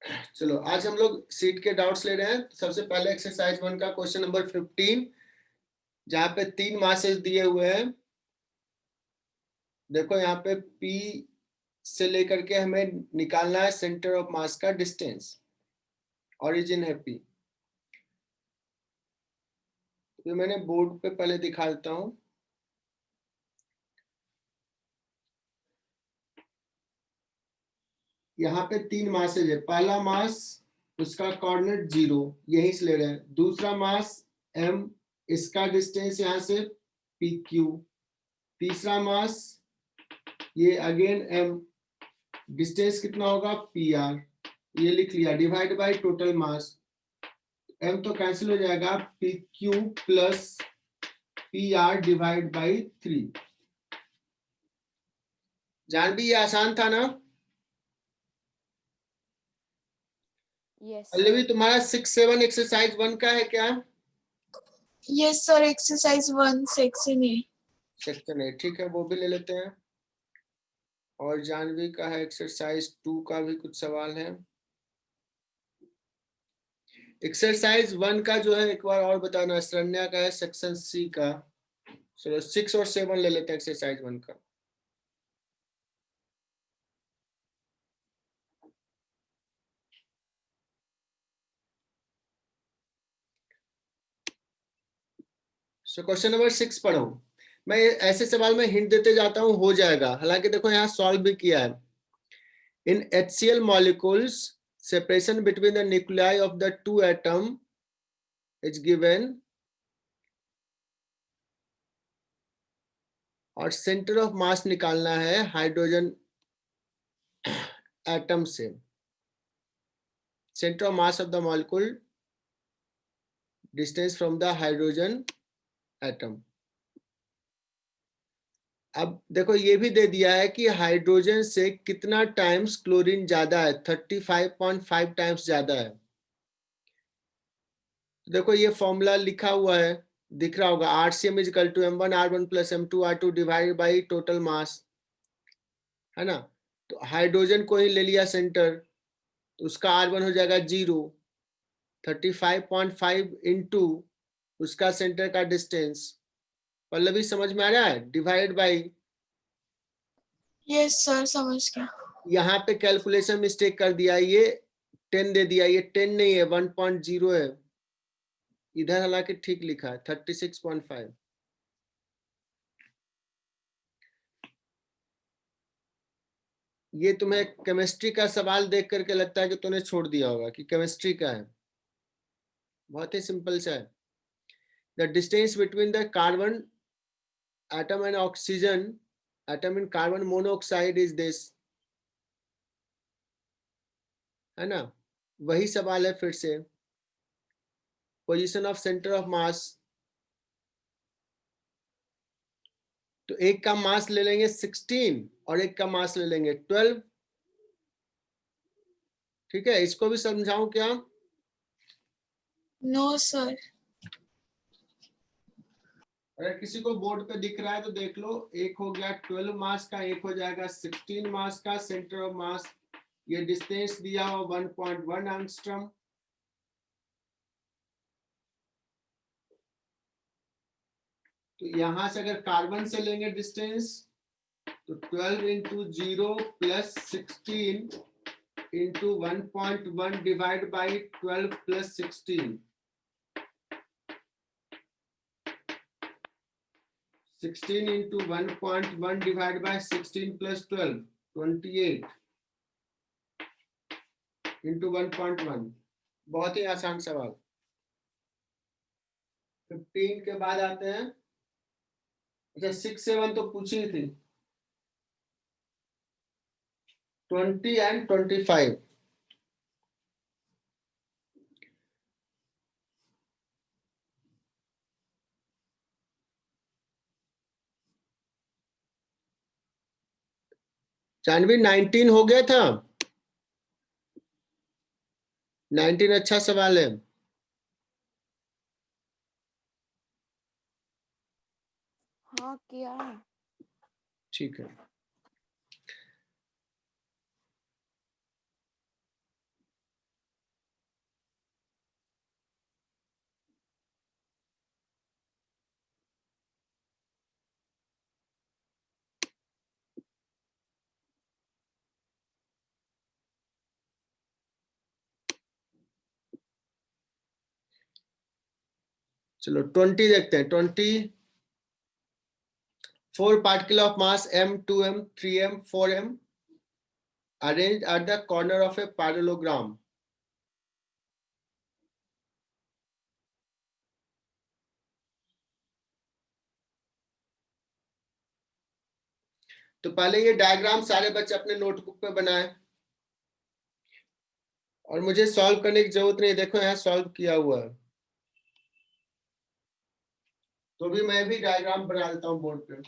चलो आज हम लोग सीट के डाउट्स ले रहे हैं। सबसे पहले एक्सरसाइज 1 का क्वेश्चन नंबर 15, जहां पे 3 मासेस दिए हुए हैं। देखो यहाँ पे P से लेकर के हमें निकालना है सेंटर ऑफ मास का डिस्टेंस। ओरिजिन है P। तो मैंने बोर्ड पे पहले दिखा देता हूँ। यहाँ पे 3 मासेज है। पहला मास, उसका कोऑर्डिनेट 0, यहीं से ले रहे हैं। दूसरा मास M, इसका डिस्टेंस यहाँ से PQ। तीसरा मास ये अगेन M, डिस्टेंस कितना होगा PR, ये लिख लिया, divide by total mass. M तो कैंसिल हो जाएगा, PQ plus PR divide by 3। जान भी ये आसान था ना? यस पल्लवी तुम्हारा 6-7 एक्सरसाइज 1 का है क्या? यस सर, एक्सरसाइज 1 सेक्शन है। सेक्शन है, ठीक है, वो भी ले लेते हैं। और जानवी का है एक्सरसाइज 2 का भी कुछ सवाल है। एक्सरसाइज 1 का जो है एक बार और बताना, शरण्या का है सेक्शन C का। चलो 6 और 7 ले लेते हैं एक्सरसाइज 1 का। क्वेश्चन नंबर 6 पढ़ो। मैं ऐसे सवाल में हिंट देते जाता हूं, हो जाएगा। हालांकि देखो यहाँ सॉल्व भी किया है। इन HCl molecules, separation between the nuclei of the 2 atom is given, और सेंटर ऑफ मास निकालना है हाइड्रोजन एटम से। Centre of mass of the molecule, distance from the hydrogen atom. अब देखो ये भी दे दिया है कि हाइड्रोजन से कितना टाइम्स क्लोरीन ज्यादा है, 35.5 टाइम्स ज्यादा है। देखो ये फॉर्मूला लिखा हुआ है, दिख रहा होगा, RCM is equal to M1R1 plus M2R2 divide by total mass, है ना। तो हाइड्रोजन को ही ले लिया सेंटर, तो उसका R1 हो जाएगा 0। 35.5 इंटू उसका सेंटर का डिस्टेंस। पल्लवी समझ में आ रहा है? डिवाइड बाई, यस सर, समझ गया। यहाँ पे कैलकुलेशन मिस्टेक कर दिया, ये 10 दे दिया, ये 10 नहीं है, 1.0 है। इधर हालांकि ठीक लिखा है 36.5। ये तुम्हें केमिस्ट्री का सवाल देख करके लगता है कि तूने छोड़ दिया होगा कि केमिस्ट्री का है। बहुत ही सिंपल सा है। The distance between the carbon atom and oxygen atom in carbon monoxide is this, है ना। वही सवाल है फिर से। पोजीशन ऑफ सेंटर ऑफ मास, तो एक का मास ले लेंगे 16 और एक का मास ले लेंगे 12। ठीक है, इसको भी समझाऊं क्या? No sir. अगर किसी को बोर्ड पे दिख रहा है तो देख लो। एक हो गया 12 मास का, एक हो जाएगा 16 मास का। सेंटर ऑफ मास, ये डिस्टेंस दिया हुआ 1.1 एंगस्ट्रॉम। तो यहां से अगर कार्बन से लेंगे डिस्टेंस, तो 12 into 0 plus 16 into 1.1 divide by 12 plus 16। 16 into 1.1 divided by 16 plus 12, 28 into 1.1। बहुत ही आसान सवाल। 15 के बाद आते हैं, अच्छा 6-7 तो पूछी थी, 20 and 25। जानवी 19 हो गया था। 19 अच्छा सवाल है। हाँ किया है। ठीक है, चलो 20 देखते हैं। 20 4 particle of mass m, 2m, 3m, 4m arranged at the corner of a parallelogram. तो पहले ये डायग्राम सारे बच्चे अपने नोटबुक पे बनाए और मुझे सॉल्व करने की जरूरत नहीं, देखो यहाँ सॉल्व किया हुआ है। तो भी मैं भी डायग्राम बना देता हूँ बोर्ड पे।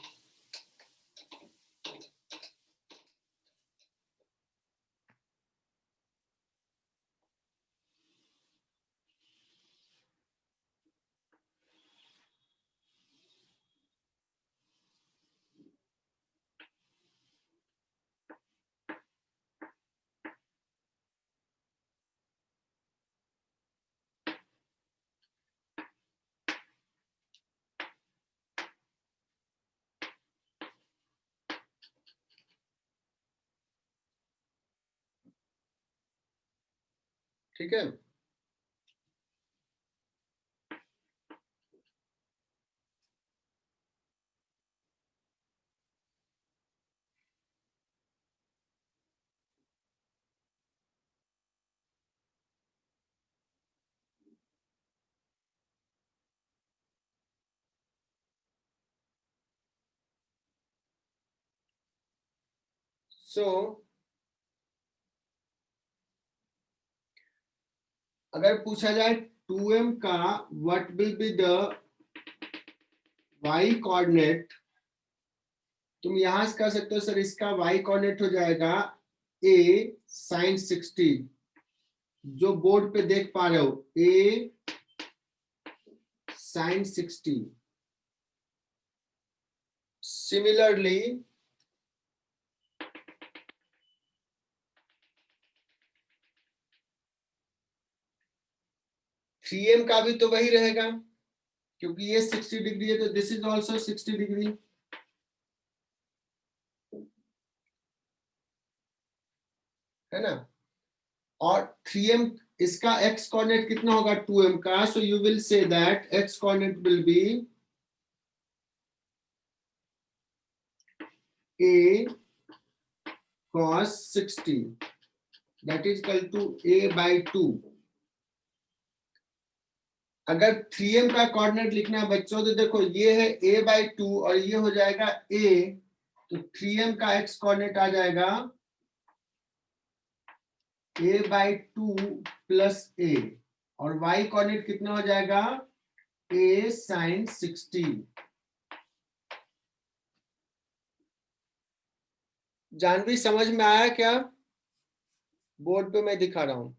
ठीक है, सो अगर पूछा जाए 2m का what will be the y coordinate, तुम यहां से कर सकते हो सर, इसका y कोऑर्डिनेट हो जाएगा a sin 60, जो बोर्ड पे देख पा रहे हो a sin 60। सिमिलरली 3m का भी तो वही रहेगा, क्योंकि ये 60 डिग्री है, तो दिस इज ऑल्सो 60 डिग्री, है ना। और 3m इसका x कोऑर्डिनेट कितना होगा 2m का, so you will say that x coordinate will be a cos 60, that is equal to a by 2। अगर 3m का कोऑर्डिनेट लिखना है बच्चों, तो देखो ये है a by 2 और ये हो जाएगा a, तो 3m का x कोऑर्डिनेट आ जाएगा a by 2 प्लस a, और y कोऑर्डिनेट कितना हो जाएगा a sin 60। जानवी समझ में आया क्या? बोर्ड पे मैं दिखा रहा हूं,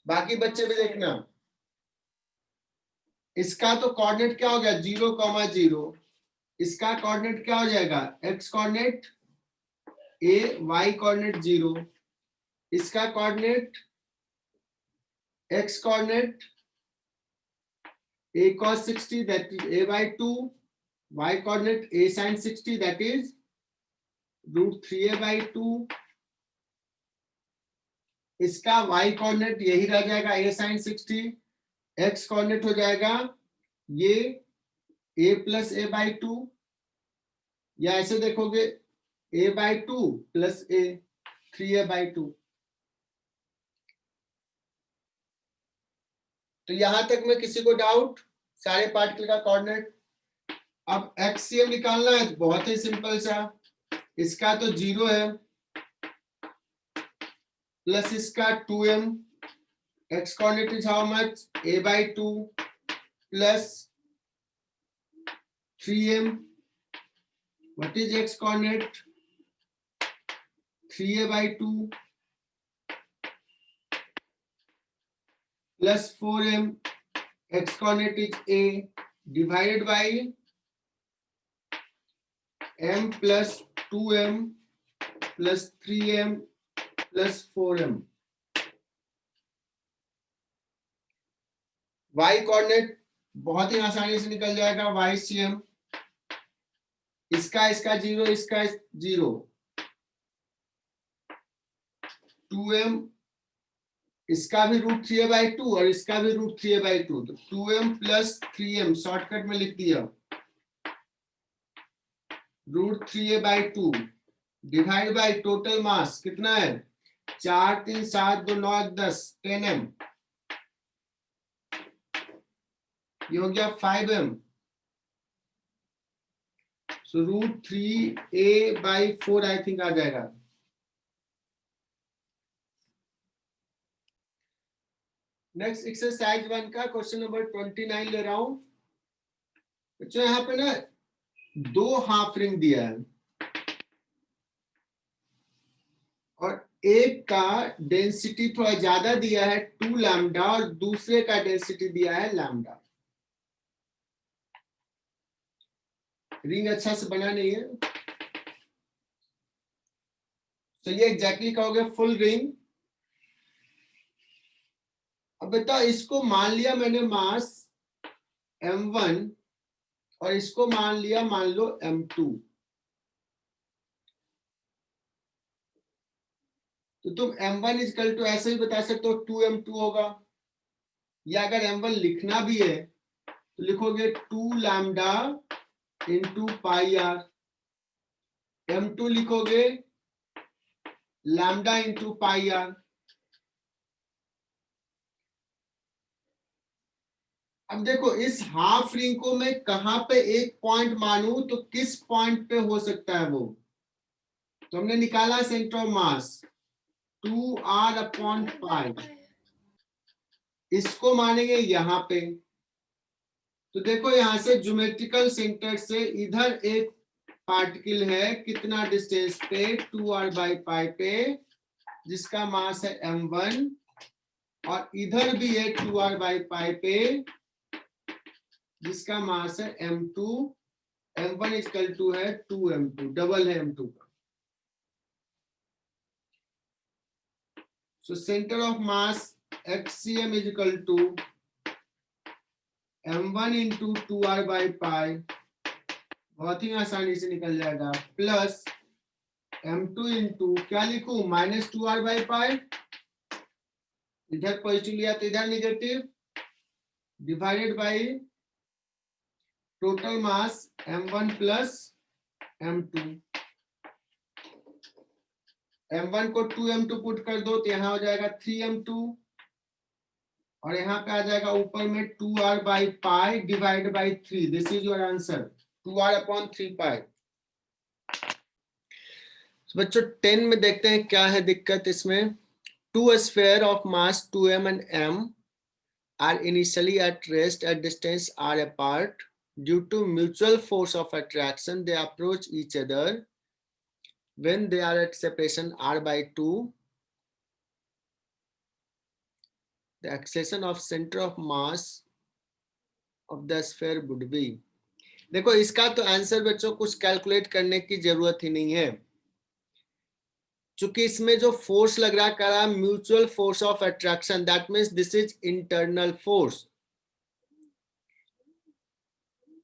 बाकी बच्चे भी देखना। इसका तो कोऑर्डिनेट क्या हो गया 0,0, इसका कोऑर्डिनेट क्या हो जाएगा x coordinate a, y coordinate 0, इसका coordinate x coordinate a cos 60, that is a by 2, y coordinate a sin 60, that is root 3a by 2, इसका y कोऑर्डिनेट यही रह जाएगा a sin 60, x कोऑर्डिनेट हो जाएगा ये a प्लस a by 2, या ऐसे देखोगे a by 2 plus a 3a by 2। तो यहां तक में किसी को डाउट? सारे पार्टिकल का कोऑर्डिनेट। अब एक्ससीएम निकालना है तो बहुत ही सिंपल सा, इसका तो 0 है प्लस इसका 2m, x coordinate is how much a by 2 plus 3m, what is x coordinate 3a by 2 plus 4m, x coordinate is a, divided by m plus 2m plus 3m plus 4m। y coordinate बहुत ही आसानी से निकल जाएगा, ycm, इसका 0, इसका 0, 2m इसका भी √3a/2 और इसका भी √3a/2, तो 2m + 3m शॉर्टकट में लिख दिया। √3a/2 divide by total mass कितना है 4 3 7 2 9 10 10m, ये हो गया 5m। So √3a/4 I think आ जाएगा। नेक्स्ट एक्सरसाइज 1 का क्वेश्चन नंबर 29 ले रहा हूं बच्चों। यहाँ पे ना 2 हाफ रिंग दिया है और एक का डेंसिटी थोड़ा ज्यादा दिया है 2 लैम्डा और दूसरे का डेंसिटी दिया है लैम्डा। रिंग अच्छा से बना नहीं है, तो ये एग्जैक्टली कहोगे फुल रिंग। अब बेटा इसको मान लिया मैंने मास m1 और इसको मान लिया मान लो m2, तो तुम m1 = ऐसे ही बता सकते हो 2m2 होगा, या अगर m1 लिखना भी है तो लिखोगे 2 lambda into pi are, m2 लिखोगे लैम्डा इंटू पाई आर। अब देखो इस हाफ रिंग को मैं कहां पे एक पॉइंट मानूं तो किस पॉइंट पे हो सकता है वो, तो हमने निकाला सेंटर ऑफ मास 2r/π, इसको मानेंगे यहां पे। तो देखो यहां से ज्योमेट्रिकल सेंटर से इधर एक पार्टिकल है कितना डिस्टेंस पे 2r/π पे, जिसका मास है m1, और इधर भी है 2r/π पे जिसका मास है m2। m1 = है 2m2, डबल है m2 का। So centre of mass HCm = m1 × 2r/π, बहुत ही आसानी से निकल जाएगा, प्लस m2 इंटू क्या लिखूं -2r/π, इधर पॉजिटिव लिया तो इधर negative, divided by total mass m1 + m2। m1 को 2m2 पुट कर दो तो यहाँ हो जाएगा 3m2 और यहाँ पे आ जाएगा ऊपर में 2r/π divide by 3। This is your answer 2r/3π। बच्चों 10 में देखते हैं क्या है दिक्कत इसमें। 2 sphere of mass 2m and m are initially at rest at distance r apart. Due to mutual force of attraction, they approach each other. When they are at separation r/2, the acceleration of center of mass of the sphere would be। देखो इसका तो answer बच्चों कुछ calculate करने की जरूरत ही नहीं है, चूंकि इसमें जो फोर्स लग रहा है mutual force of attraction, that means this is internal force.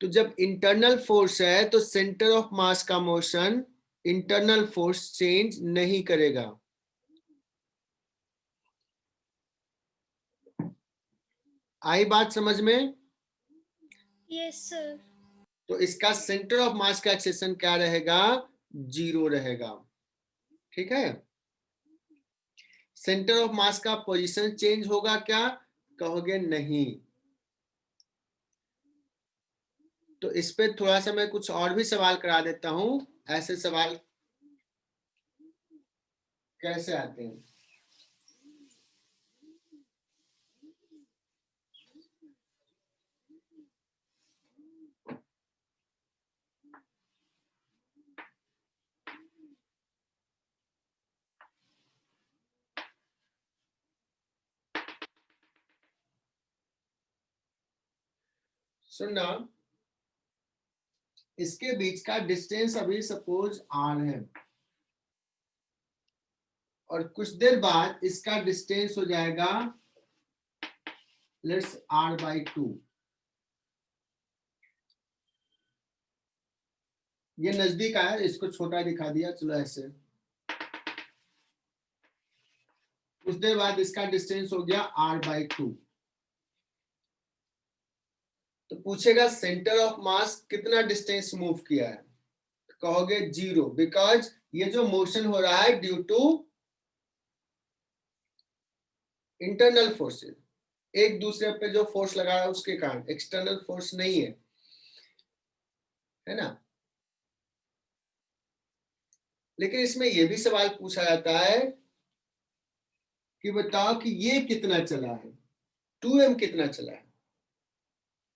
तो जब इंटरनल फोर्स है तो सेंटर ऑफ मास का मोशन इंटरनल फोर्स चेंज नहीं करेगा। आई बात समझ में? Yes sir. तो इसका सेंटर ऑफ मास का एक्सेशन क्या रहेगा 0 रहेगा। ठीक है, सेंटर ऑफ मास का पोजीशन चेंज होगा क्या, कहोगे नहीं। तो इस पे थोड़ा सा मैं कुछ और भी सवाल करा देता हूं, ऐसे सवाल कैसे आते हैं। सुनना, इसके बीच का डिस्टेंस अभी सपोज r है और कुछ देर बाद इसका डिस्टेंस हो जाएगा लेट्स r/2। ये नजदीक आया, इसको छोटा दिखा दिया, चलो ऐसे उसके बाद इसका डिस्टेंस हो गया r/2। तो पूछेगा सेंटर ऑफ मास कितना डिस्टेंस मूव किया है, कहोगे 0, बिकॉज ये जो मोशन हो रहा है ड्यू टू इंटरनल फोर्सेस, एक दूसरे पे जो फोर्स लगा है उसके कारण, एक्सटर्नल फोर्स नहीं है ना। लेकिन इसमें यह भी सवाल पूछा जाता है कि बताओ कि ये कितना चला है, 2m कितना चला है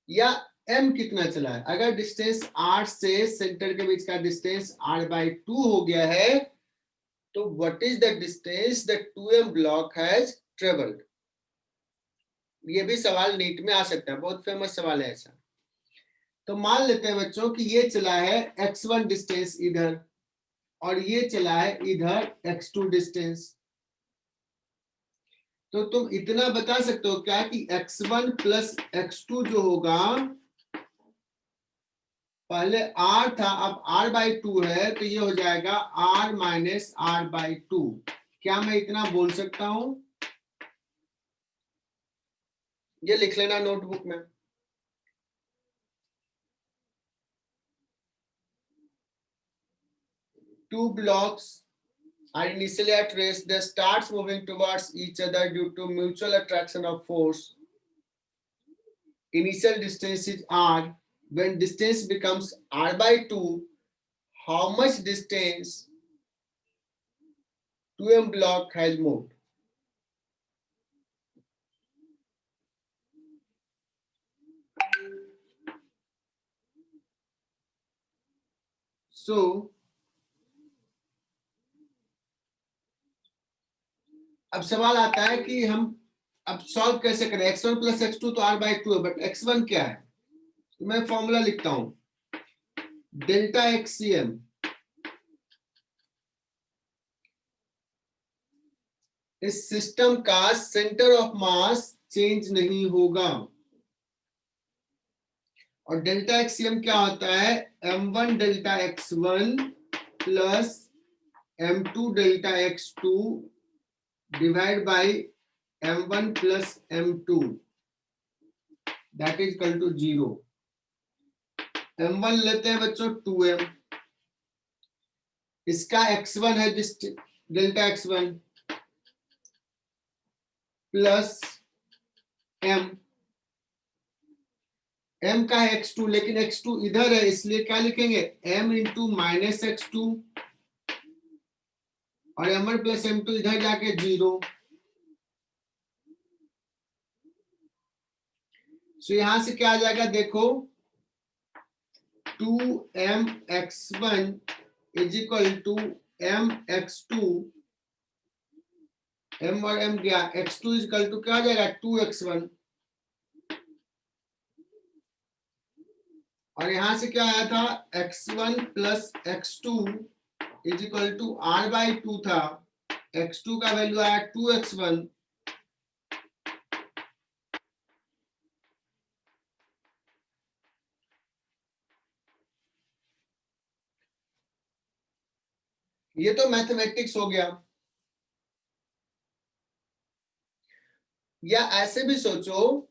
या m कितना चला है। अगर डिस्टेंस r से सेंटर के बीच का डिस्टेंस r/2 हो गया है, तो what is the distance that 2m block has travelled. ये भी सवाल नीट में आ सकता है, बहुत फेमस सवाल है ऐसा। तो मान लेते हैं बच्चों कि ये चला है x1 डिस्टेंस इधर और ये चला है इधर x2 डिस्टेंस। तो तुम इतना बता सकते हो क्या कि x1 प्लस x2 जो होगा, पहले r था अब r/2 है, तो ये हो जाएगा r माइनस r/2। क्या मैं इतना बोल सकता हूं? ये लिख लेना नोटबुक में। Two blocks are initially at rest. They start moving towards each other due to mutual attraction of force. Initial distance is r. When distance becomes r/2, how much distance 2m block has moved? So, अब सवाल आता है कि हम अब solve कैसे करें। x1 plus x2 तो r/2 है, बट x1 क्या है? तो मैं फॉर्मूला लिखता हूं, डेल्टा xcm इस सिस्टम का सेंटर ऑफ मास चेंज नहीं होगा। और डेल्टा एक्सीएम क्या होता है? m1 delta x1 plus m2 delta x2 divide by m1 plus m2 that is equal to 0। m1 लेते हैं बच्चों 2m, इसका x1 है डेल्टा x1 प्लस m का है x2, लेकिन x2 इधर है इसलिए क्या लिखेंगे m इंटू माइनस x2 और m1 प्लस m2 इधर जाके 0। सो यहां से क्या आ जाएगा देखो, 2mx1 is equal to mx2, m और m गया, x2 इज इक्वल टू क्या हो जाएगा 2x1 और यहां से क्या आया था x1 plus x2 is equal to r/2 था, x2 का वैल्यू आया 2x1 ये तो मैथमेटिक्स हो गया। या ऐसे भी सोचो,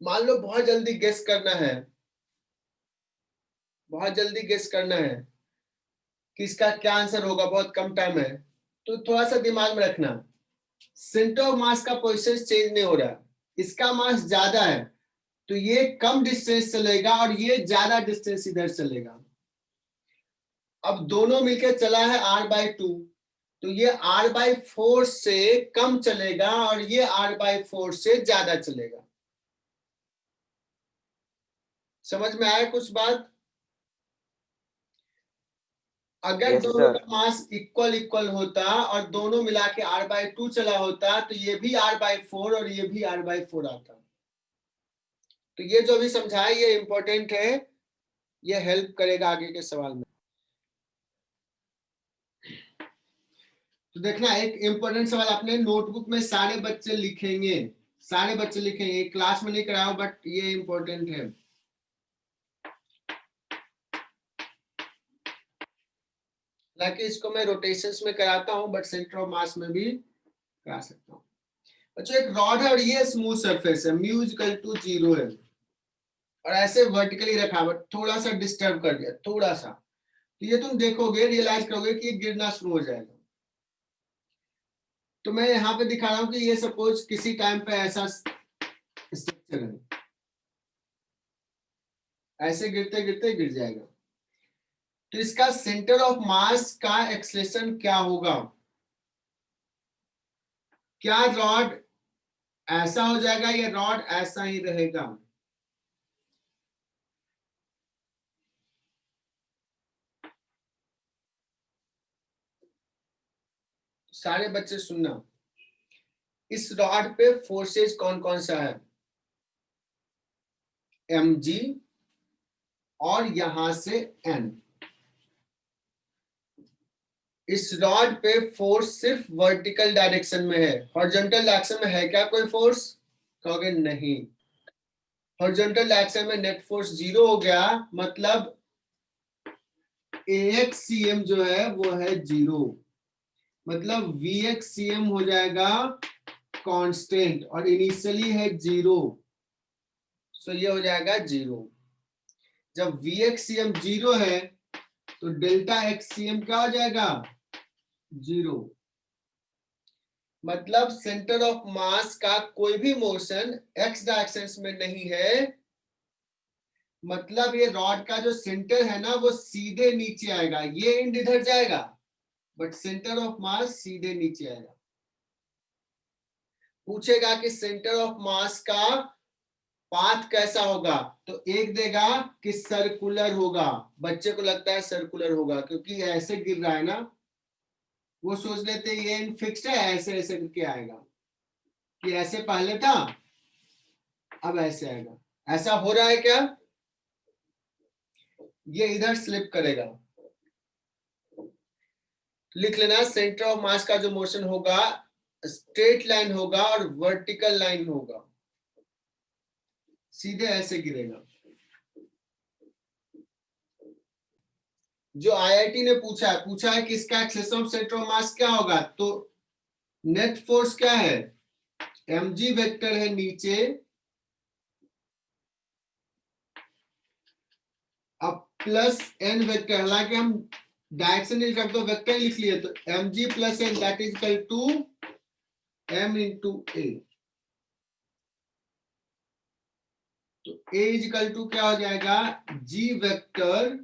मान लो बहुत जल्दी गेस करना है, बहुत जल्दी गेस करना है कि इसका क्या आंसर होगा, बहुत कम टाइम है, तो थोड़ा सा दिमाग में रखना, सेंटर ऑफ मास का पोजीशन चेंज नहीं हो रहा, इसका मास ज्यादा है तो ये कम डिस्टेंस चलेगा और ये ज्यादा डिस्टेंस इधर चलेगा। अब दोनों मिलकर चला है r/2, तो ये r/4 से कम चलेगा और ये r/4 से ज्यादा चलेगा। समझ में आया कुछ बात? अगर Yes, दोनों sir. का मास इक्वल होता और दोनों मिला के r/2 चला होता तो ये भी r/4 और ये भी r/4 आता। तो ये जो भी समझाया ये इंपॉर्टेंट है, ये हेल्प करेगा आगे के सवाल में। तो देखना एक इंपॉर्टेंट सवाल अपने नोटबुक में सारे बच्चे लिखेंगे, सारे बच्चे लिखेंगे, क्लास में नहीं कराओ बट ये इंपॉर्टेंट है। हालांकि इसको मैं रोटेशंस में कराता हूं बट सेंटर ऑफ मास में भी करा सकता हूँ। अच्छा, एक रॉड है और ये स्मूथ सरफेस है, म्यू इक्वल टू 0 है, और ऐसे वर्टिकली रखा हुआ, थोड़ा सा डिस्टर्ब कर दिया, थोड़ा सा, तो ये तुम देखोगे, रियलाइज करोगे कि ये गिरना शुरू हो जाएगा। तो मैं यहाँ पे दिखा रहा हूँ कि ये सपोज किसी टाइम पे ऐसा स्ट्रक्चर है, ऐसे गिरते गिरते गिर जाएगा। तो इसका सेंटर ऑफ मास का एक्सेलरेशन क्या होगा? क्या रॉड ऐसा हो जाएगा या रॉड ऐसा ही रहेगा? सारे बच्चे सुनना, इस रॉड पे फोर्सेस कौन कौन सा है? mg और यहां से n। इस रॉड पे फोर्स सिर्फ वर्टिकल डायरेक्शन में है, हॉरिजॉन्टल डायरेक्शन में है क्या कोई फोर्स? कहोगे नहीं। हॉरिजॉन्टल डायरेक्शन में नेट फोर्स 0 हो गया, मतलब AXCM जो है वो है 0, मतलब VXCM हो जाएगा कांस्टेंट, और इनिशियली है 0, सो ये हो जाएगा 0। जब VXCM 0 है तो डेल्टा XCM क्या हो जाएगा? 0। मतलब सेंटर ऑफ मास का कोई भी मोशन x डायरेक्शन में नहीं है, मतलब ये रॉड का जो सेंटर है ना वो सीधे नीचे आएगा, ये एंड इधर जाएगा बट सेंटर ऑफ मास सीधे नीचे आएगा। पूछेगा कि सेंटर ऑफ मास का पाथ कैसा होगा, तो एक देगा कि सर्कुलर होगा। बच्चे को लगता है सर्कुलर होगा क्योंकि ऐसे गिर रहा है ना, वो सोच लेते हैं ये फिक्स्ड है, ऐसे ऐसे करके आएगा, कि ऐसे पहले था अब ऐसे आएगा। ऐसा हो रहा है क्या? ये इधर स्लिप करेगा। लिख लेना, सेंटर ऑफ मास का जो मोशन होगा स्ट्रेट लाइन होगा और वर्टिकल लाइन होगा, सीधे ऐसे गिरेगा। जो आईआईटी ने पूछा है कि इसका एक्सेलेरेशन ऑफ सेंटर ऑफ मास क्या होगा, तो नेट फोर्स क्या है? mg वेक्टर है नीचे, अब प्लस n वेक्टर, हालांकि हम डायरेक्शन नहीं लिख तो वेक्टर लिख लिए, तो mg plus n that is equal to m into a। तो a इज इक्वल टू क्या हो जाएगा? g vector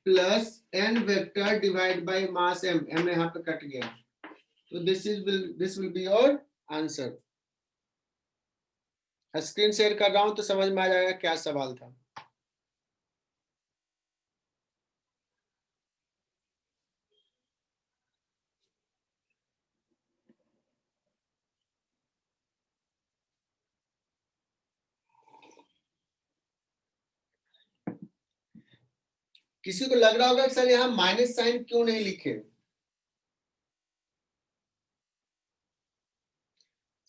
plus n vector divide by mass m, m यहाँ पे कट गया, तो this will be your answer. Screen share कर रहा हूं तो समझ में आ जाएगा क्या सवाल था। किसी को लग रहा होगा कि सर यहाँ माइनस साइन क्यों नहीं लिखे?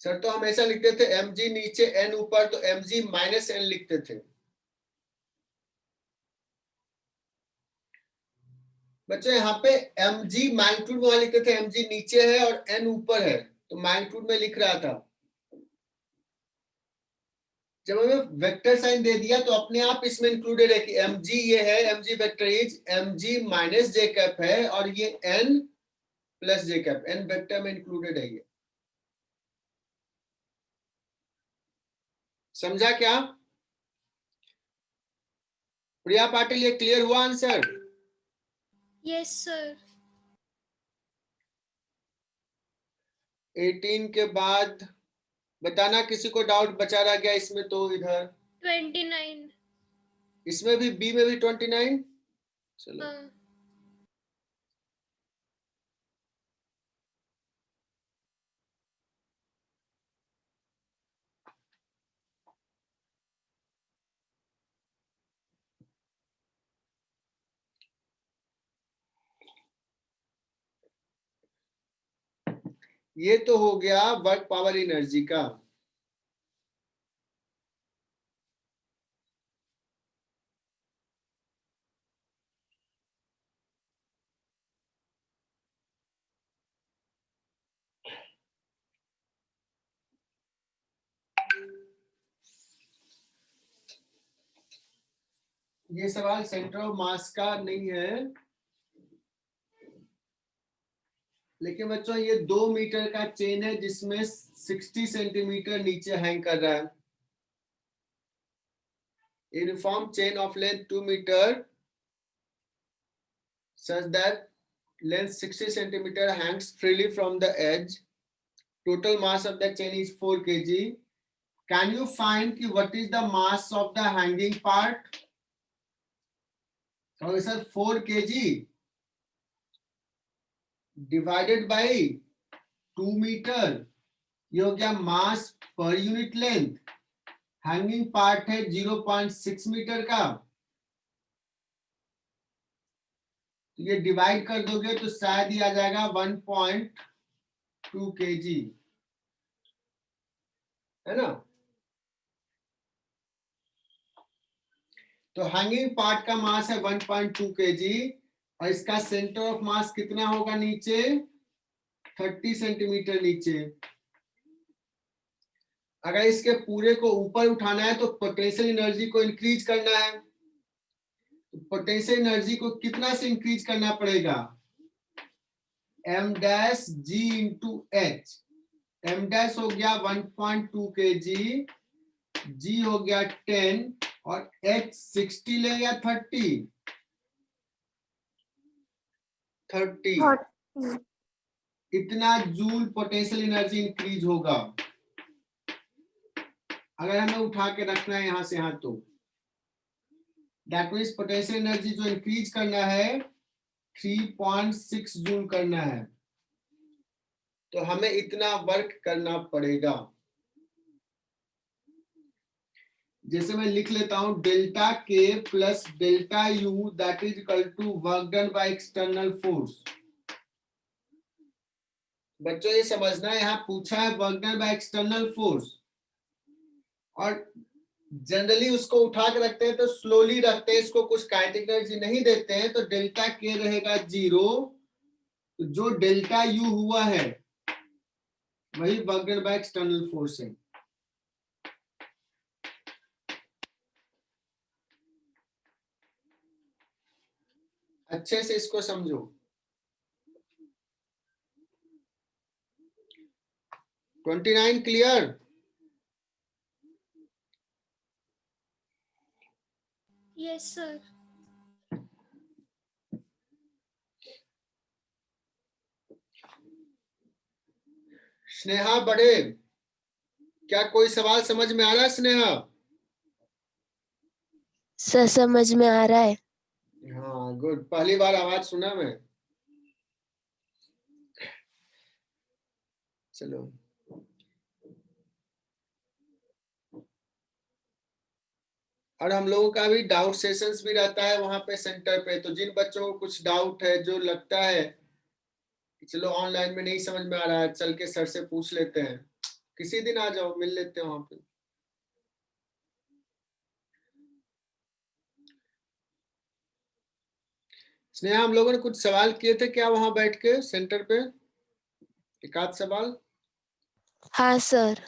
सर तो हमेशा लिखते थे mg नीचे n ऊपर, तो mg माइनस n लिखते थे। बच्चे यहाँ पे mg मैग्नीट्यूड वहां लिखते थे, mg नीचे है और n ऊपर है, तो मैग्नीट्यूड में लिख रहा था। जब हमें वेक्टर साइन दे दिया तो अपने आप इसमें इंक्लूडेड है कि mg ये है, mg vector is mg minus J cap है, और ये n प्लस जे कैप, n वेक्टर में इंक्लूडेड है। ये समझा क्या? प्रिया पाटिल, ये क्लियर हुआ आंसर? Yes, sir. 18 के बाद बताना किसी को डाउट बचा रह गया इसमें, तो इधर 29. इसमें भी बी में भी 29। चलो ये तो हो गया वर्क पावर एनर्जी का। ये सवाल सेंटर ऑफ मास का नहीं है, लेकिन बच्चों ये 2 मीटर का चेन है जिसमें 60 सेंटीमीटर नीचे हैंग कर रहा है। Uniform chain of length 2 metre such that length 60 centimeter hangs freely from the edge. Total mass of the chain is 4 kg. Can you find what is the mass of the hanging part? So sir 4 kg divided by 2 meter, ये हो गया मास per unit length. Hanging part है 0.6 metre का, तो ये divide कर दोगे तो शायद ही आ जाएगा 1.2 kg, है ना। तो हैंगिंग पार्ट का मास है 1.2 kg और इसका सेंटर ऑफ मास कितना होगा नीचे, 30 सेंटीमीटर नीचे। अगर इसके पूरे को ऊपर उठाना है तो पोटेंशियल एनर्जी को इंक्रीज करना है। पोटेंशियल एनर्जी को कितना से इंक्रीज करना पड़ेगा, m dash g into H. m dash हो गया 1.2 kg, g हो गया 10 और h 60 ले या 30 इतना जूल पोटेंशियल एनर्जी इंक्रीज होगा अगर हमें उठा के रखना है यहां से यहां। तो दैट मीन्स पोटेंशियल एनर्जी जो इंक्रीज करना है 3.6 जूल करना है, तो हमें इतना वर्क करना पड़ेगा। जैसे मैं लिख लेता हूं delta K plus delta U that is equal to work done by external force. बच्चों ये समझना है, यहाँ पूछा है work done by external force, और जनरली उसको उठा के रखते हैं तो स्लोली रखते हैं, इसको कुछ काइनेटिक एनर्जी नहीं देते हैं, तो डेल्टा के रहेगा 0, तो जो डेल्टा यू हुआ है वही work done by external force है। अच्छे से इसको समझो। $29 क्लियर? Yes, sir. स्नेहा बड़े, क्या कोई सवाल समझ में आ रहा है स्नेहा? सर समझ में आ रहा है। हाँ गुड, पहली बार आवाज सुना मैं। चलो और हम लोगों का भी डाउट सेशंस भी रहता है वहां पे सेंटर पे, तो जिन बच्चों को कुछ डाउट है, जो लगता है कि चलो ऑनलाइन में नहीं समझ में आ रहा है, चल के सर से पूछ लेते हैं, किसी दिन आ जाओ, मिल लेते हैं वहां पे। स्नेहा हम लोगों ने कुछ सवाल किए थे क्या वहां बैठ के सेंटर पे, एक आध सवाल? हाँ सर।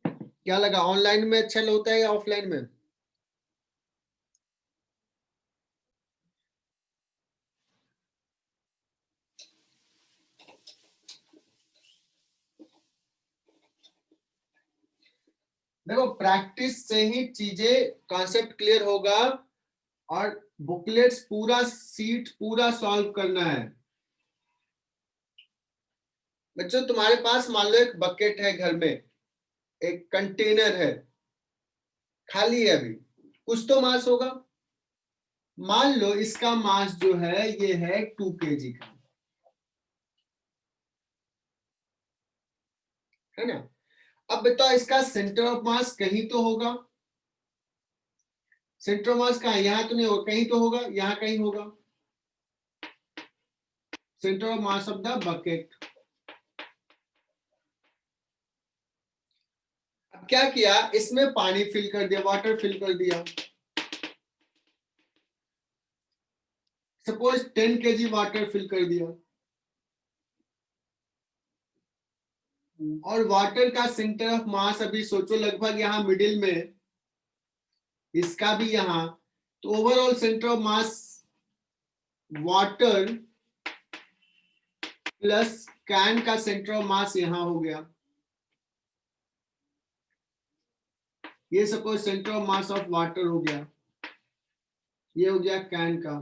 क्या लगा ऑनलाइन में अच्छा होता है या ऑफलाइन में? देखो प्रैक्टिस से ही चीजें कॉन्सेप्ट क्लियर होगा, और बुकलेट्स पूरा सीट पूरा सॉल्व करना है। बच्चों तुम्हारे पास मान लो एक बकेट है घर में, एक कंटेनर है खाली है, अभी कुछ तो मास होगा। मान लो इसका मास जो है ये है 2 kg का, है ना। अब बताओ इसका सेंटर ऑफ मास कहीं तो होगा, सेंटर ऑफ मास कहाँ, यहाँ तो नहीं होगा, कहीं तो होगा, यहाँ कहीं होगा, centre of mass of the bucket. अब क्या किया, इसमें पानी फिल कर दिया, वाटर फिल कर दिया, सपोज 10 kg वाटर फिल कर दिया, और वाटर का सेंटर ऑफ मास अभी सोचो लगभग यहाँ मिडिल में, इसका भी यहाँ तो overall centre of mass water plus can का सेंटर ऑफ मास यहां हो गया, ये suppose centre of mass of water हो गया, ये हो गया कैन का,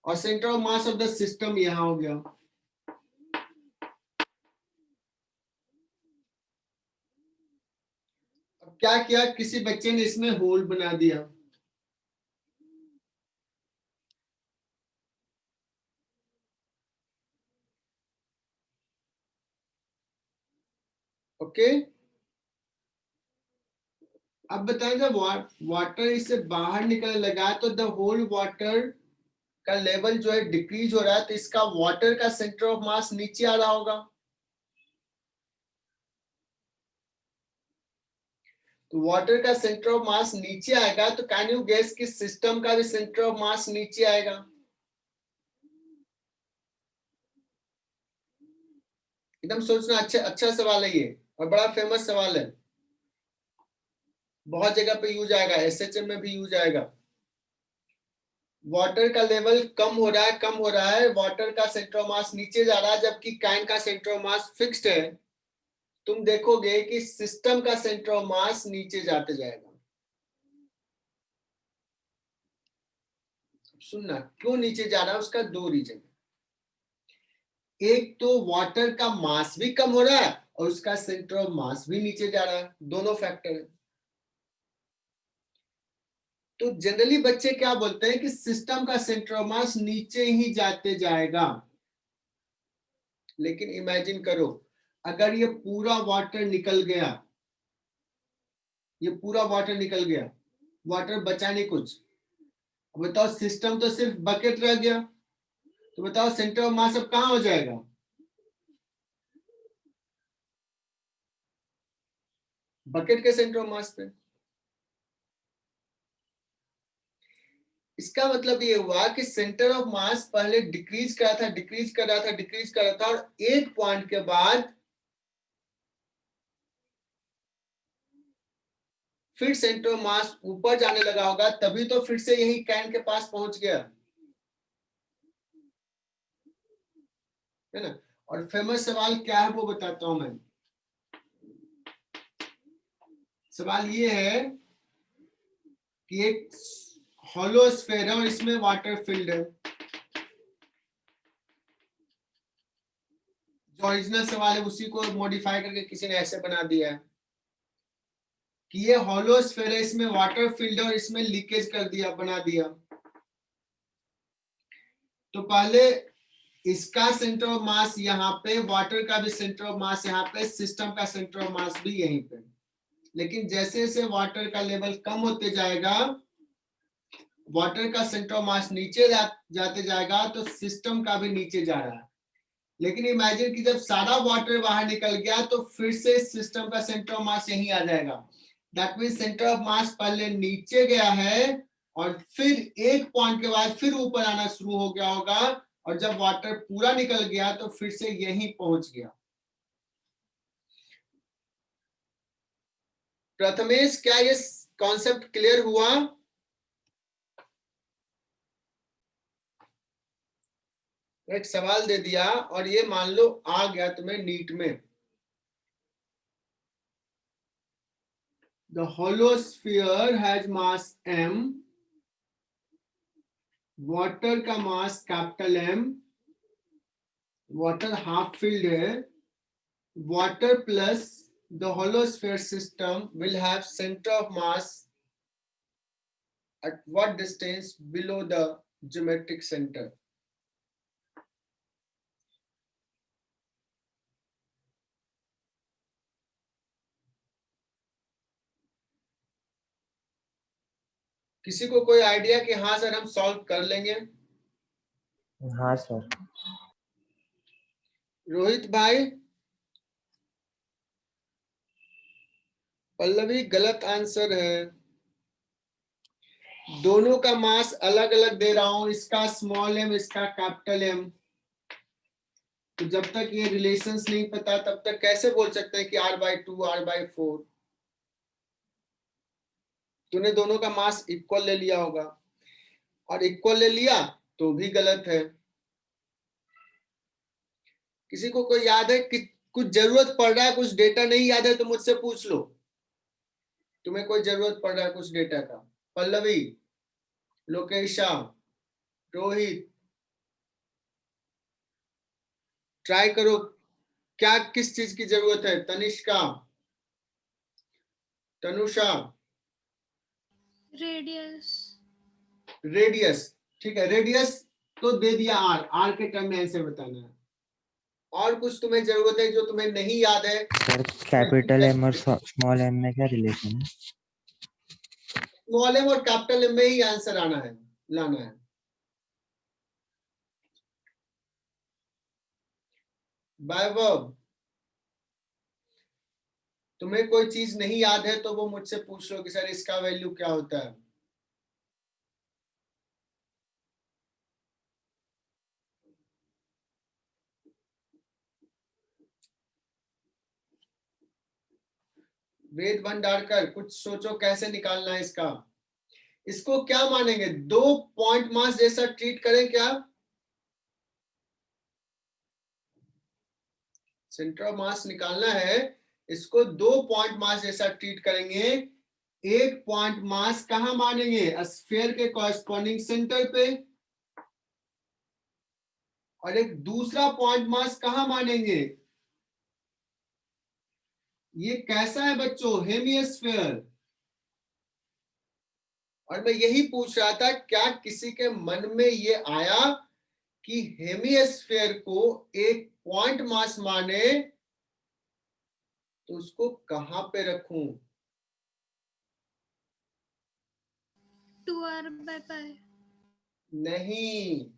और centre of mass of the system यहां हो गया। अब क्या किया, किसी बच्चे ने इसमें होल बना दिया, ओके। अब बताएं जब वाटर इससे बाहर निकलने लगा तो द होल वाटर का लेवल जो है डिक्रीज हो रहा है, तो इसका वाटर का सेंटर ऑफ मास नीचे आ रहा होगा। तो वाटर का सेंटर ऑफ मास नीचे आएगा तो कैन यू गेस कि सिस्टम का भी सेंटर ऑफ मास नीचे आएगा। एकदम सोचना, अच्छा सवाल है ये, और बड़ा फेमस सवाल है, बहुत जगह पे यूज आएगा, एसएचएम में भी यूज आएगा। वाटर का लेवल कम हो रहा है, वाटर का सेंटर ऑफ मास नीचे जा रहा है, जबकि कैन का सेंटर ऑफ मास फिक्स्ड है। तुम देखोगे कि सिस्टम का सेंटर ऑफ मास नीचे जाते जाएगा। सुनना, क्यों नीचे जा रहा है, उसका दो रीजन। एक तो वाटर का मास भी कम हो रहा है और उसका सेंटर ऑफ मास भी नीचे जा रहा है, दोनों फैक्टर है। तो जनरली बच्चे क्या बोलते हैं कि सिस्टम का सेंटर ऑफ मास नीचे ही जाते जाएगा, लेकिन इमेजिन करो अगर ये पूरा वाटर निकल गया, ये पूरा वाटर निकल गया, वाटर बचा नहीं कुछ, बताओ सिस्टम तो सिर्फ बकेट रह गया, तो बताओ सेंटर ऑफ मास अब कहां हो जाएगा, बकेट के सेंटर ऑफ मास पे। इसका मतलब ये हुआ कि सेंटर ऑफ मास पहले डिक्रीज कर रहा था, और एक पॉइंट के बाद फिर सेंटर ऑफ मास ऊपर जाने लगा होगा, तभी तो फिर से यही कैन के पास पहुंच गया, है ना। और फेमस सवाल क्या है वो बताता हूं मैं। सवाल ये है कि एक हॉलो स्फीयर है और इसमें वाटर फिल्ड है। जो ओरिजिनल सवाल है उसी को मॉडिफाई करके किसी ने ऐसे बना दिया है कि ये हॉलो स्फीयर है, इसमें वाटर फिल्ड है और इसमें लीकेज कर दिया, बना दिया। तो पहले इसका सेंटर ऑफ मास यहाँ पे, वाटर का भी सेंटर ऑफ मास यहाँ पे, सिस्टम का सेंटर ऑफ मास भी यहीं पे। लेकिन जैसे जैसे वाटर का लेवल कम होते जाएगा, वाटर का सेंटर ऑफ मास नीचे जाते जाएगा, तो सिस्टम का भी नीचे जा रहा है। लेकिन इमेजिन कि जब सारा वाटर बाहर निकल गया तो फिर से सिस्टम का सेंटर ऑफ मास यहीं आ जाएगा। दैट मींस सेंटर ऑफ मास पहले नीचे गया है और फिर एक पॉइंट के बाद फिर ऊपर आना शुरू हो गया होगा, और जब वाटर पूरा निकल गया तो फिर से यहीं पहुंच गया। प्रथमेश, क्या ये कॉन्सेप्ट क्लियर हुआ? एक सवाल दे दिया और ये मान लो आ गया तुम्हें नीट में, the hollow sphere has mass m, water का mass capital M, water half filled है, water plus the hollow sphere system will have center of mass at what distance below the geometric center? किसी को कोई idea कि हाँ sir हम solve कर लेंगे? हाँ सर। रोहित भाई? पल्लवी, गलत आंसर है, दोनों का मास अलग अलग दे रहा हूं, इसका स्मॉल m, इसका कैपिटल M। तो जब तक ये रिलेशंस नहीं पता तब तक कैसे बोल सकते हैं कि r/2 r/4। तूने दोनों का मास इक्वल ले लिया होगा, और इक्वल ले लिया तो भी गलत है। किसी को कोई याद है कि कुछ जरूरत पड़ रहा है, कुछ डेटा नहीं याद है तो मुझसे पूछ लो। तुम्हें कोई जरूरत पड़ रहा है कुछ डेटा का? पल्लवी, लोकेशा, रोहित, ट्राई करो। क्या किस चीज की जरूरत है? तनिष्का, तनुषा, रेडियस। रेडियस। ठीक है, रेडियस तो दे दिया आर के टर्म में ऐसे बताना है। और कुछ तुम्हें जरूरत है जो तुम्हें नहीं याद है? सर कैपिटल एम और स्मॉल एम में क्या रिलेशन है? स्मॉल एम और कैपिटल एम में ही आंसर आना है, लाना है। वैभव, तुम्हें कोई चीज नहीं याद है तो वो मुझसे पूछ लो कि सर इसका वैल्यू क्या होता है। वेद भंडारकर, कुछ सोचो कैसे निकालना है इसका। इसको क्या मानेंगे? 2 पॉइंट मास जैसा ट्रीट करें क्या? सेंटर ऑफ मास निकालना है, इसको 2 पॉइंट मास जैसा ट्रीट करेंगे। एक पॉइंट मास कहां मानेंगे? स्फीयर के कॉरस्पॉन्डिंग सेंटर पे, और एक दूसरा पॉइंट मास कहां मानेंगे? ये कैसा है बच्चों? हेमिस्फीयर। और मैं यही पूछ रहा था, क्या किसी के मन में ये आया कि हेमिस्फीयर को एक पॉइंट मास माने तो उसको कहां पे रखूं? 2r/π। नहीं,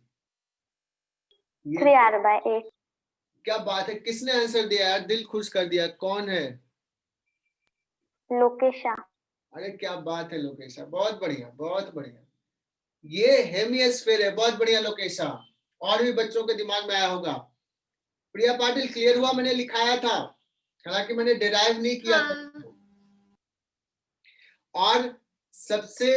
ये 3r/8। क्या बात है, किसने आंसर दिया यार? दिल खुश कर दिया। कौन है? लोकेशा। अरे क्या बात है लोकेशा, बहुत बढ़िया बहुत बढ़िया। ये हेमिस्फीयर है, बहुत बढ़िया लोकेशा। और भी बच्चों के दिमाग में आया होगा। प्रिया पाटिल, क्लियर हुआ? मैंने लिखाया था, हालांकि मैंने डिराइव नहीं किया था। और सबसे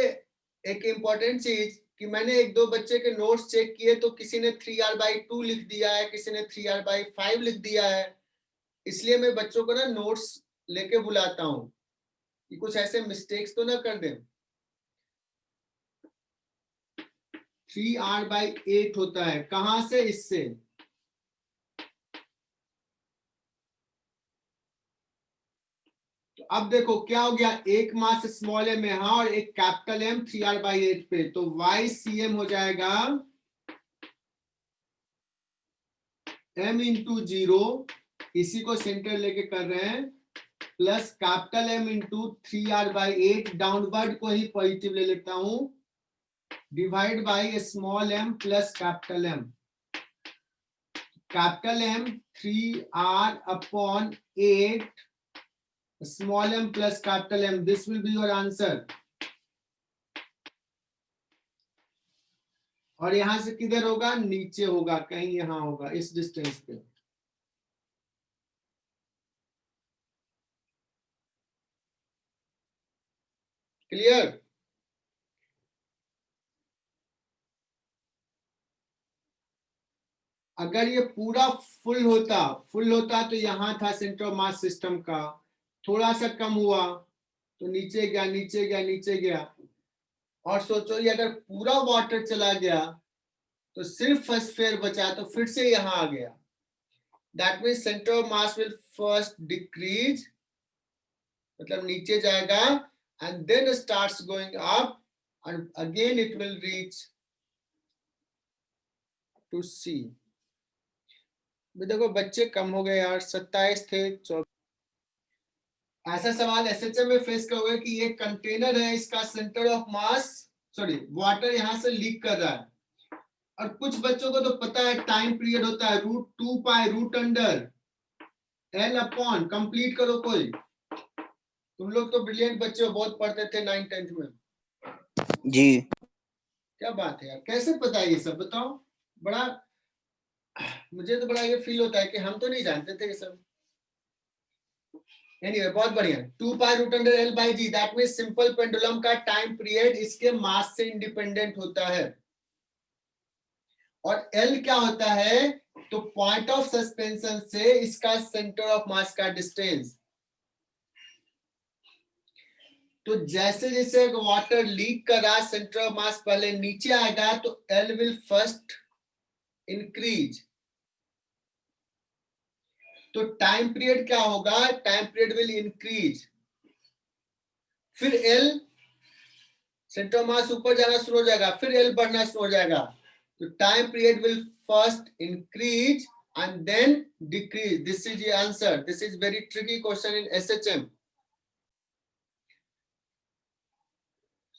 एक इंपॉर्टेंट चीज कि मैंने 1-2 बच्चे के नोट्स चेक किए तो किसी ने 3r/2 लिख दिया है, किसी ने 3r/5 लिख दिया है। इसलिए मैं बच्चों को ना नोट्स लेके बुलाता हूं कि कुछ ऐसे मिस्टेक्स तो ना कर दें। 3r/8 होता है, कहां से? इससे। तो अब देखो क्या हो गया, एक मास स्मॉल एम है, हाँ, और एक कैपिटल एम 3r/8 पे, तो YCM हो जाएगा m इंटू 0, इसी को सेंटर लेके कर रहे हैं, plus capital M into 3r/8, downward को ही पॉजिटिव ले लेता हूं, divide by small m plus capital M। Capital M 3r/8, small m plus capital M. This will be your answer. और यहां से किधर होगा? नीचे होगा, कहीं यहां होगा, इस डिस्टेंस पे। क्लियर? अगर ये पूरा फुल होता तो यहां था सेंटर ऑफ मास सिस्टम का, थोड़ा सा कम हुआ तो नीचे गया नीचे गया नीचे गया। और सोचो ये अगर पूरा वाटर चला गया तो सिर्फ फर्स्ट स्फीयर बचा तो फिर से यहां आ गया। That means centre of mass will first decrease, मतलब नीचे जाएगा, and then starts going up and again it will reach to C। देखो बच्चे कम हो गए यार, 27 थे 24। ऐसा सवाल एसएचएम में फेस करोगे कि ये कंटेनर है, इसका centre of mass, sorry water यहां से लीक कर रहा है, और कुछ बच्चों को तो पता है टाइम पीरियड होता है √2π root under L upon, complete करो कोई। तुम लोग तो ब्रिलियंट बच्चे हो, बहुत पढ़ते थे 9th-10th में। जी। क्या बात है यार, कैसे पता है ये सब बताओ? बड़ा मुझे तो बड़ा ये फील होता है कि हम तो नहीं जानते थे ये सब। एनीवे बहुत बढ़िया। 2 pi root under l by g, that means simple pendulum का टाइम पीरियड इसके मास से इंडिपेंडेंट होता है। और एल क्या होता है, तो पॉइंट ऑफ सस्पेंशन से इसका सेंटर ऑफ मास का डिस्टेंस। तो जैसे जैसे वाटर लीक कर रहा, सेंटर ऑफ मास पहले नीचे आएगा, तो एल विल फर्स्ट इंक्रीज। तो टाइम पीरियड क्या होगा, टाइम पीरियड विल इंक्रीज। फिर एल, सेंटर ऑफ मास ऊपर जाना शुरू हो जाएगा, फिर एल बढ़ना शुरू हो जाएगा। तो time period will first increase and then decrease. This is the answer. This is very tricky question in SHM.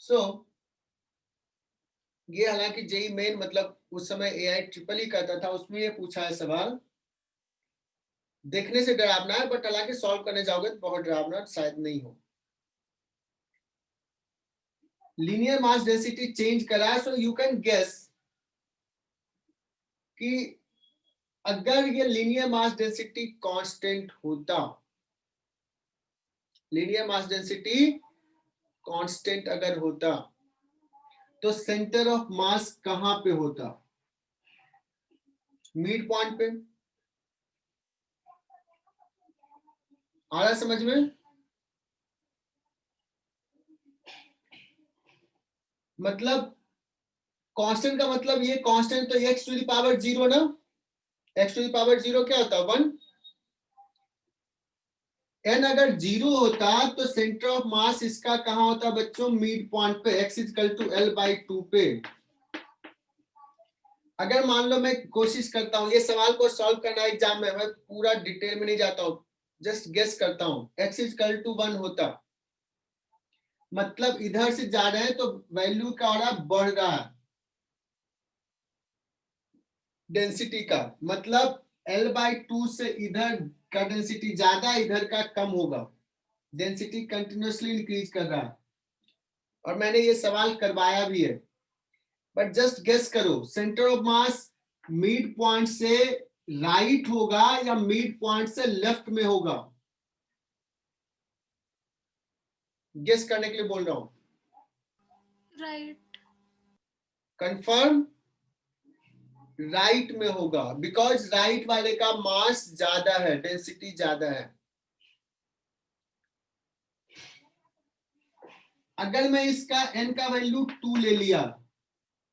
So ये हालांकि जेई मेन मतलब उस समय AI ट्रिपल ही करता था, उसमें ये पूछा है सवाल। देखने से डरावना है, बट हालांकि सॉल्व करने जाओगे तो बहुत डरावना शायद नहीं हो। लीनियर मास डेंसिटी चेंज करा है, सो यू कैन गेस कि अगर ये लीनियर मास डेंसिटी कांस्टेंट होता, लीनियर मास डेंसिटी कांस्टेंट अगर होता, तो सेंटर ऑफ मास कहां पे होता, मिड पॉइंट पे। आ रहा समझ में? मतलब कांस्टेंट का मतलब ये कांस्टेंट तो x टू द पावर 0 ना, x टू द पावर 0 क्या होता है 1। n अगर 0 होता तो सेंटर ऑफ मास इसका कहां होता बच्चों, मिड पॉइंट पे, x इक्वल टू L/2 पे। अगर मान लो मैं कोशिश करता हूं ये सवाल को सॉल्व करना एग्जाम में, मैं पूरा डिटेल में नहीं जाता हूं, जस्ट गेस करता हूं, x इक्वल टू 1 होता, मतलब इधर से जा रहे हैं तो वैल्यू क्या हो रहा है, बढ़ रहा है डेंसिटी का, मतलब L/2 से इधर का डेंसिटी ज्यादा, इधर का कम होगा, डेंसिटी कंटिन्यूअसली इंक्रीज कर रहा है। और मैंने ये सवाल करवाया भी है, बट जस्ट गेस करो centre of mass mid point से राइट होगा या मिड पॉइंट से लेफ्ट में होगा, गेस करने के लिए बोल रहा हूं। राइट। कंफर्म, राइट में होगा, बिकॉज राइट वाले का मास ज्यादा है, डेंसिटी ज्यादा है। अगर मैं इसका n का वैल्यू 2 ले लिया,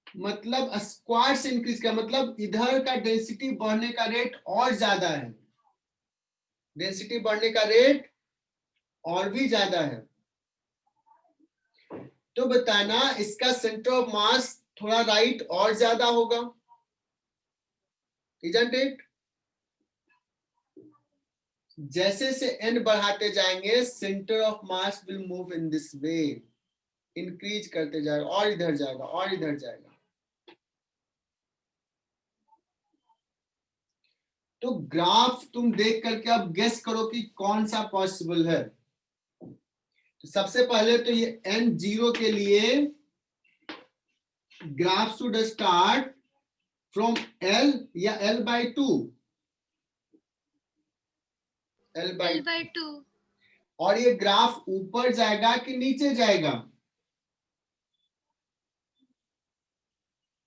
मतलब स्क्वायर से इंक्रीज का मतलब इधर का डेंसिटी बढ़ने का रेट और ज्यादा है, डेंसिटी बढ़ने का रेट और भी ज्यादा है, तो बताना इसका सेंटर ऑफ मास थोड़ा राइट और ज्यादा होगा, isn't it? जैसे से n बढ़ाते जाएंगे centre of mass will move in this way, increase करते जाएगा और इधर जाएगा और इधर जाएगा। तो ग्राफ तुम देख करके अब गेस करो कि कौन सा पॉसिबल है। तो सबसे पहले तो ये n0 के लिए graph should start from L या L/2, L/2, और ये ग्राफ ऊपर जाएगा कि नीचे जाएगा,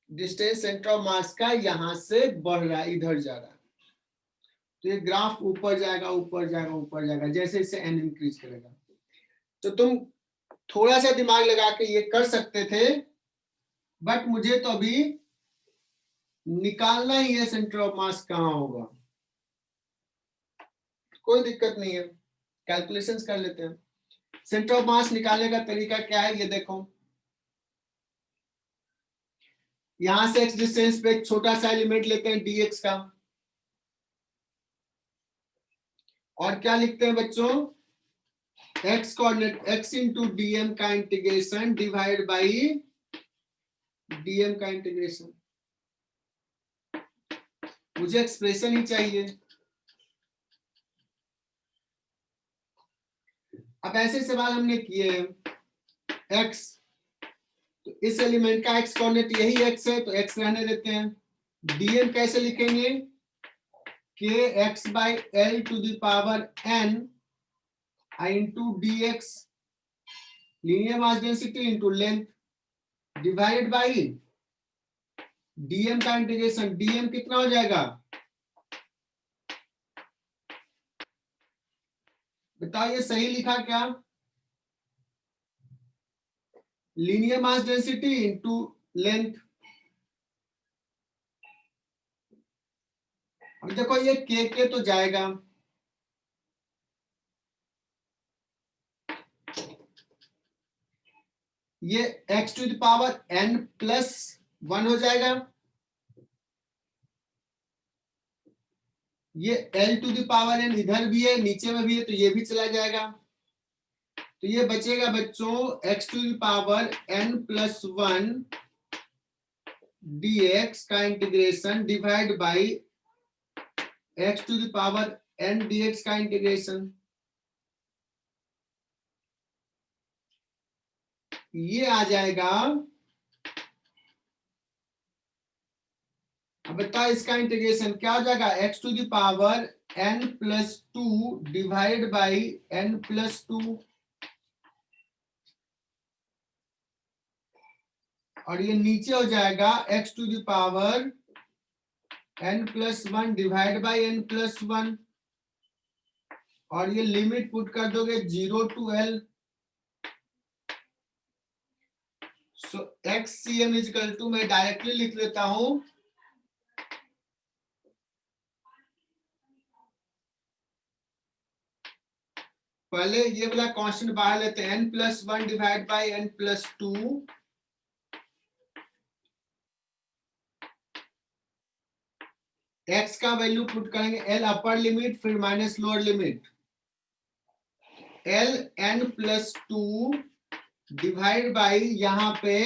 डिस्टेंस सेंटर ऑफ मास का यहां से बढ़ रहा है, इधर जा रहा है, तो ये ग्राफ ऊपर जाएगा ऊपर जाएगा ऊपर जाएगा जैसे जैसे n इंक्रीज करेगा। तो तुम थोड़ा सा दिमाग लगा के ये कर सकते थे, बट मुझे तो अभी निकालना ही है सेंटर ऑफ मास कहां होगा। कोई दिक्कत नहीं है, कैलकुलेशंस कर लेते हैं। सेंटर ऑफ मास निकालने का तरीका क्या है ये देखो, यहां से x डिस्टेंस पे एक छोटा सा एलिमेंट लेते हैं dx का, और क्या लिखते हैं बच्चों, x coordinate x into dm का इंटीग्रेशन डिवाइड बाई dm का इंटीग्रेशन। मुझे एक्सप्रेशन ही चाहिए। अब ऐसे सवाल हमने किए x, तो इस एलिमेंट का x कोऑर्डिनेट यही x है तो x रहने देते हैं, dm कैसे लिखेंगे? kx by l to the power n into dx linear mass density into length divided by dm का इंटीग्रेशन, dm कितना हो जाएगा? बताओ ये सही लिखा क्या? Linear mass density into length. अब देखो ये के तो जाएगा, ये x to the power n plus 1 हो जाएगा, ये l to the power n इधर भी है नीचे में भी है तो ये भी चला जाएगा, तो ये बचेगा बच्चों x to the power n plus 1 dx का integration divide by x to the power n dx का इंटीग्रेशन। ये आ जाएगा, अब बताओ इसका इंटीग्रेशन क्या हो जाएगा? x to the power n plus 2 divide by n plus 2, और ये नीचे हो जाएगा x to the power n plus 1 divide by n plus 1, और ये लिमिट पुट कर दोगे 0 to l, so xcm is equal to, मैं डायरेक्टली लिख लेता हूं, पहले ये वाला कांस्टेंट बाहर लेते हैं, n plus 1 divide by n plus 2, x का वैल्यू पुट करेंगे l अपर लिमिट फिर minus lower limit, l n plus 2 divide by यहां पे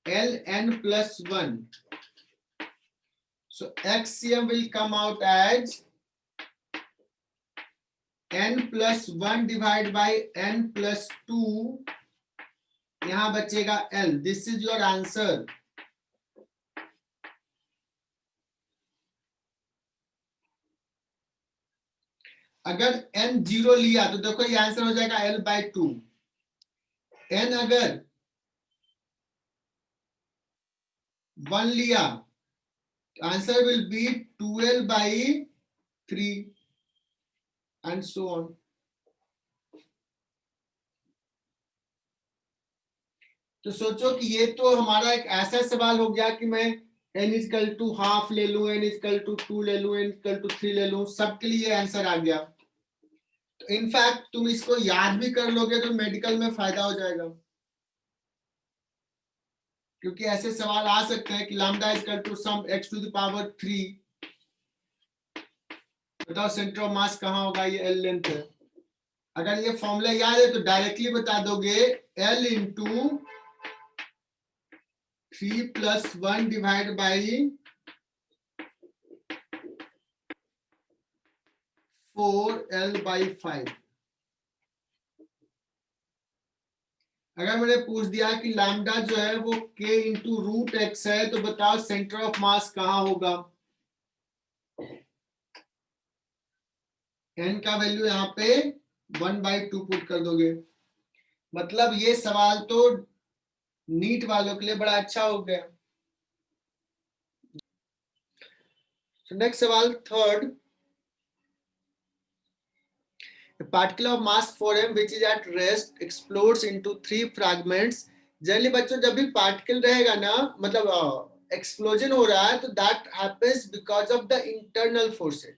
l n plus 1, so xcm will come out as n plus 1 divide by n plus 2, यहां बचेगा l, this is your answer. अगर n 0 लिया तो देखो ये आंसर हो जाएगा l बाई 2, n अगर 1 लिया answer will be 2l by 3 and so on. तो सोचो कि ये तो हमारा एक ऐसा सवाल हो गया कि मैं n इजकल टू हाफ ले लूं, n इजकल टू 2 ले लूं, n इजकल टू 3 ले लूं, सबके लिए आंसर आ गया। तो इनफैक्ट तुम इसको याद भी कर लोगे तो मेडिकल में फायदा हो जाएगा, क्योंकि ऐसे सवाल आ सकते हैं कि lambda is equal to some x to the power 3, बताओ सेंटर ऑफ मास कहां होगा? ये l लेंथ है। अगर ये फॉर्मूला याद है तो डायरेक्टली बता दोगे l into 3 plus 1 divide by 4l by 5। अगर मैंने पूछ दिया कि लैम्डा जो है वो k इंटू रूट एक्स है तो बताओ सेंटर ऑफ मास कहां होगा? n का वैल्यू यहाँ पे 1/2 पुट कर दोगे। मतलब ये सवाल तो नीट वालों के लिए बड़ा अच्छा हो गया। नेक्स्ट सवाल third, a particle of mass 4m which is at rest explodes into 3 fragments। Generally बच्चों जब भी पार्टिकल रहेगा ना, मतलब एक्सप्लोजन हो रहा है, तो that happens because of the internal forces.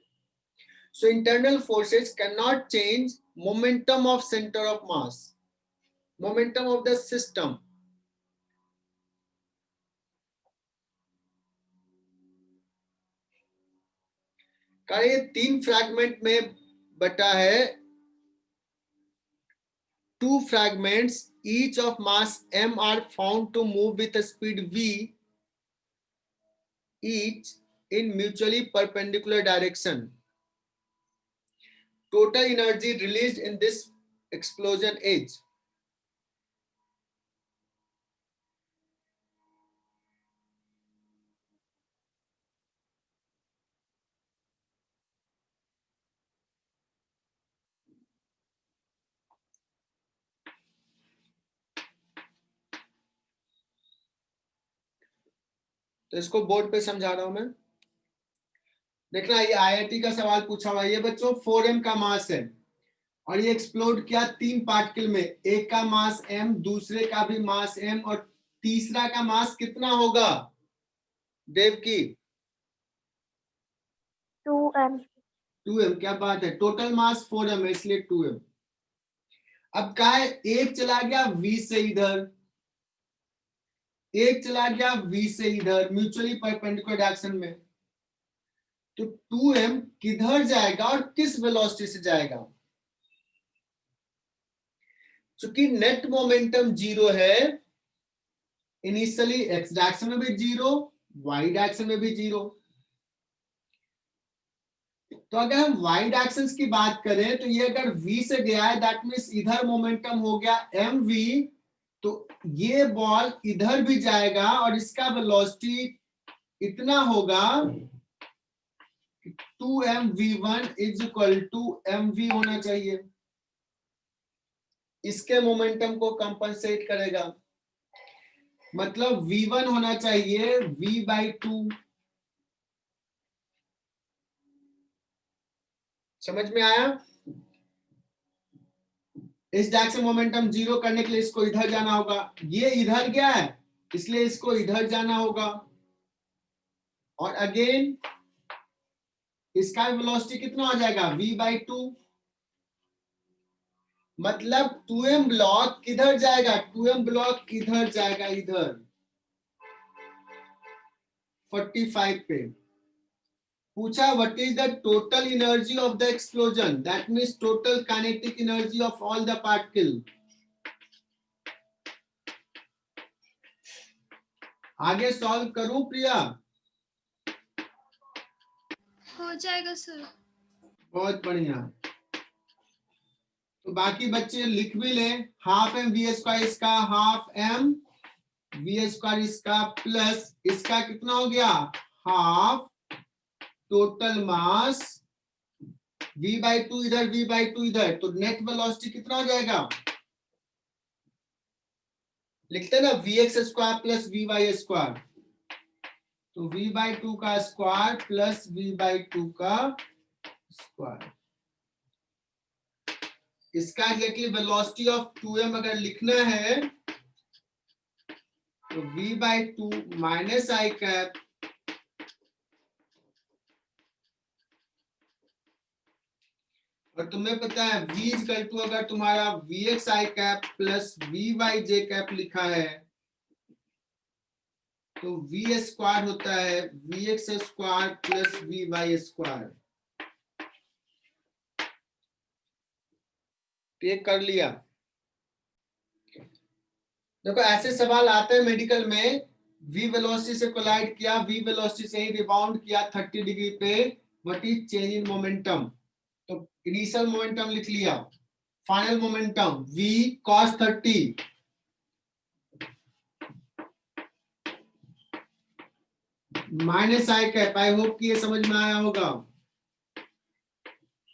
So internal forces cannot change momentum of center of mass, momentum of the system। का ये 3 फ्रैगमेंट में बटा है, 2 fragments each of mass m are found to move with a speed v each in mutually perpendicular direction। Total energy released in this explosion is, तो इसको board पे समझा रहा हूं मैं। देखना ये आईआईटी का सवाल पूछा हुआ है। ये बच्चों 4m का मास है और ये एक्सप्लोड किया 3 पार्टिकल में, एक का मास m, दूसरे का भी मास m और तीसरा का मास कितना होगा देव की? 2m. 2m। क्या बात है, टोटल मास 4m है इसलिए 2m। अब क्या है, एक चला गया v से इधर, एक चला गया v से इधर, म्यूचुअली परपेंडिकुलर डायरेक्शन में। तो 2m किधर जाएगा और किस वेलोसिटी से जाएगा? चूंकि नेट मोमेंटम जीरो है, इनिशियली एक्स डायरेक्शन में भी जीरो, वाई डायरेक्शन में भी जीरो। तो अगर हम वाई डायरेक्शन की बात करें तो ये अगर v से गया है, दैट मीन्स इधर मोमेंटम हो गया mv, तो ये बॉल इधर भी जाएगा और इसका वेलोसिटी इतना होगा 2mv1 is equal to mv होना चाहिए। इसके मोमेंटम को कंपनसेट करेगा, मतलब v1 होना चाहिए v/2। समझ में आया? इस डायरेक्शन मोमेंटम जीरो करने के लिए इसको इधर जाना होगा, ये इधर गया है इसलिए इसको इधर जाना होगा, और अगेन इसका वेलोसिटी कितना हो जाएगा v/2। मतलब 2m ब्लॉक किधर जाएगा, 2m ब्लॉक इधर जाएगा, इधर 45 पे। पूछा what is the total energy of the explosion, that means total kinetic energy of all the particle. आगे सॉल्व करूं प्रिया? हो जाएगा सर. बहुत बढ़िया। तो बाकी बच्चे लिख भी ले, हाफ एम वी स्क्वायर इसका, हाफ एम वी स्क्वायर इसका, प्लस इसका कितना हो गया हाफ टोटल मास v/2 इधर, v/2 इधर, तो नेट वेलोसिटी कितना हो जाएगा? लिखते हैं ना vx square plus vy square, तो v/2 का स्क्वायर प्लस v/2 का स्क्वायर। इसका एग्जैक्टली वेलोसिटी ऑफ 2m अगर लिखना है तो v/2 माइनस आई कैप और तुम्हें पता है v इक्वल टू अगर तुम्हारा vx i cap plus vy j cap लिखा है तो v स्क्वायर होता है vx square plus vy square. ये कर लिया। देखो ऐसे सवाल आते हैं मेडिकल में, v वेलोसिटी से कोलाइड किया, v वेलोसिटी से ही रिबाउंड किया 30 डिग्री पे, what is change in momentum? तो इनिशियल मोमेंटम लिख लिया, final momentum v cos 30 minus I cap, I hope कि ये समझ में आया होगा,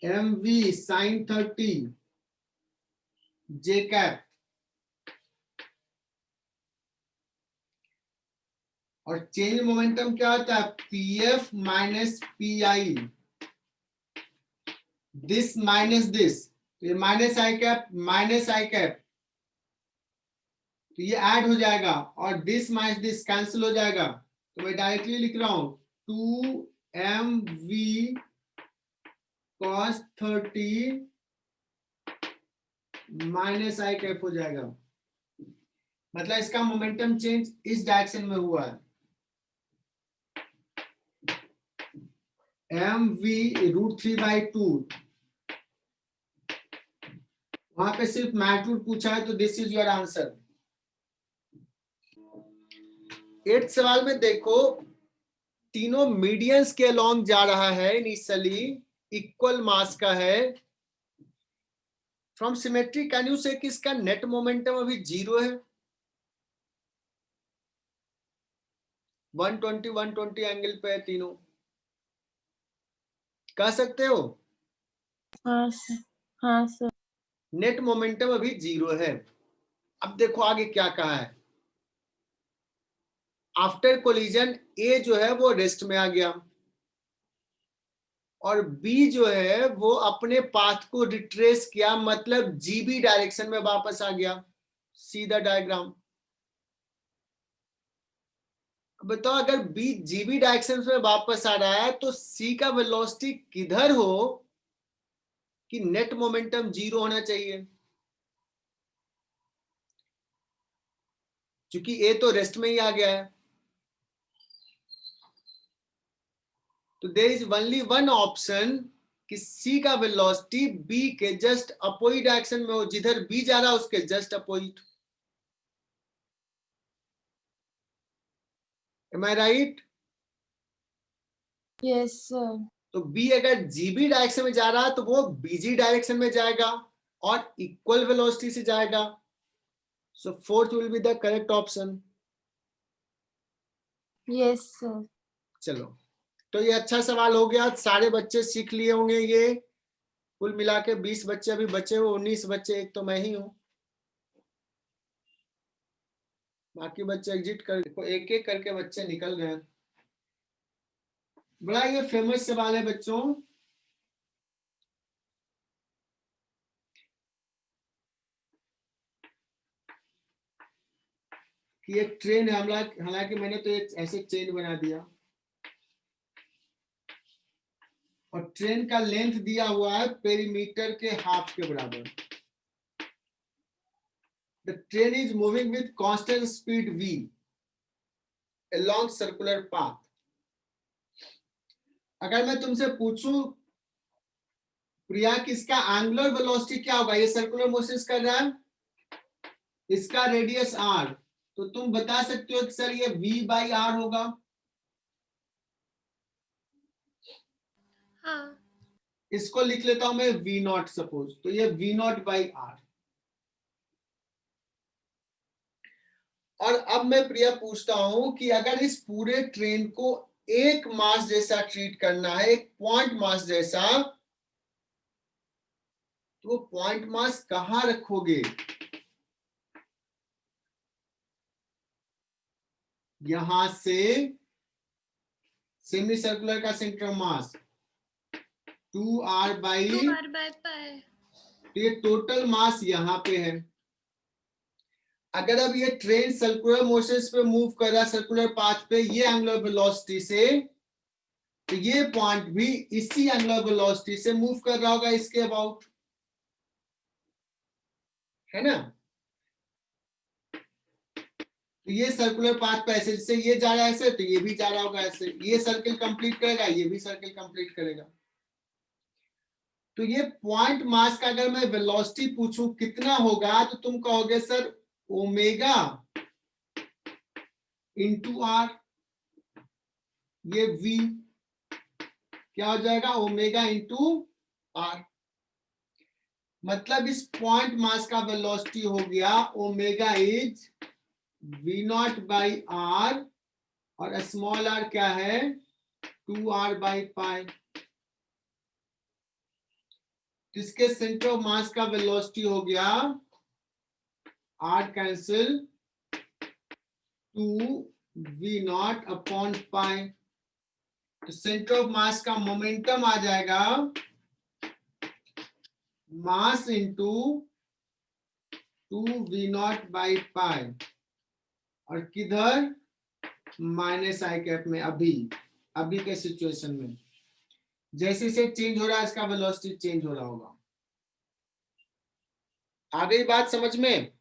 mv sin 30 j कैप, और चेंज मोमेंटम क्या होता है pf minus pi, this minus this, तो ये माइनस आई कैप माइनस आई कैप, तो ये ऐड हो जाएगा और दिस माइनस दिस कैंसिल हो जाएगा, तो मैं डायरेक्टली लिख रहा हूं 2mv cos 30 माइनस आई कैप हो जाएगा। मतलब इसका मोमेंटम चेंज इस डायरेक्शन में हुआ है, mv√3/2, वहां पे सिर्फ मैग्नीट्यूड पूछा है तो this is your answer. 8th सवाल में देखो, तीनों मीडियंस के अलोंग जा रहा है, इनिशियली इक्वल मास का है। फ्रॉम सिमेट्री कैन यू से कि इसका नेट मोमेंटम अभी जीरो है, 120 एंगल पे है तीनों, कह सकते हो? हाँ सर. हाँ सर. नेट मोमेंटम अभी जीरो है। अब देखो आगे क्या कहा है, आफ्टर कोलिजन ए जो है वो रेस्ट में आ गया और बी जो है वो अपने पाथ को रिट्रेस किया, मतलब जीबी डायरेक्शन में वापस आ गया। See the diagram. बताओ अगर बी जीबी डायरेक्शन में वापस आ रहा है तो सी का वेलोसिटी किधर हो कि नेट मोमेंटम 0 होना चाहिए, क्योंकि ए तो रेस्ट में ही आ गया है। तो there is only one option कि सी का वेलोसिटी बी के जस्ट अपोजिट डायरेक्शन में हो, जिधर बी जा रहा है उसके just opposite. Am I right? Yes, sir. तो बी अगर जीबी डायरेक्शन में जा रहा है तो वो बीजी डायरेक्शन में जाएगा और इक्वल वेलोसिटी से जाएगा। So fourth will be the correct option. Yes, sir. चलो, तो ये अच्छा सवाल हो गया, सारे बच्चे सीख लिए होंगे। ये कुल मिला के 20 बच्चे अभी बचे हो, 19 बच्चे, एक तो मैं ही हूं, बाकी बच्चे एग्जिट कर, देखो एक एक करके बच्चे निकल गए। बड़ा ये फेमस सवाल है बच्चों। कि एक ट्रेन है, हालांकि मैंने तो एक ऐसे चेन बना दिया और ट्रेन का लेंथ दिया हुआ है पेरीमीटर के हाफ के बराबर। The train is moving with constant speed v along circular path. अगर मैं तुमसे पूछूं प्रिया कि इसका एंगुलर वेलोसिटी क्या होगा, ये सर्कुलर मोशन कर रहा है, इसका रेडियस r, तो तुम बता सकते हो कि सर ये v/r होगा? हाँ. इसको लिख लेता हूं मैं v0 सपोज, तो ये v0/r। और अब मैं प्रिया पूछता हूं कि अगर इस पूरे ट्रेन को एक मास जैसा ट्रीट करना है, एक पॉइंट मास जैसा, तो पॉइंट मास कहां रखोगे? यहां से सेमी सर्कुलर का सेंटर मास 2r बाई, तो ये टोटल मास यहां पे है। अगर अब ये ट्रेन सर्कुलर मोशंस पे मूव कर रहा है, सर्कुलर पाथ पे, ये एंगुलर वेलोसिटी से, तो ये पॉइंट भी इसी एंगुलर वेलोसिटी से मूव कर रहा होगा इसके अबाउट, है ना? तो ये सर्कुलर पाथ पे ऐसे, जैसे ये जा रहा है ऐसे, तो ये भी जा रहा होगा ऐसे, ये सर्किल कंप्लीट करेगा, ये भी सर्किल कंप्लीट करेगा। तो ये पॉइंट मास का अगर मैं वेलोसिटी पूछूं कितना होगा, तो तुम कहोगे सर ओमेगा इंटू आर, ये v क्या हो जाएगा, ओमेगा इंटू आर। मतलब इस पॉइंट मास का वेलोसिटी हो गया ओमेगा इज v0/r, और स्मॉल r क्या है, 2r/पाई। इसके सेंटर ऑफ मास का वेलोसिटी हो गया, r कैंसिल, 2v0/पाई। तो सेंटर ऑफ मास का मोमेंटम आ जाएगा मास इंटू 2v0/पाई, और किधर, माइनस आई कैप में। अभी के सिचुएशन में जैसे जैसे चेंज हो रहा है इसका वेलोसिटी चेंज हो रहा होगा। आ गई बात समझ में?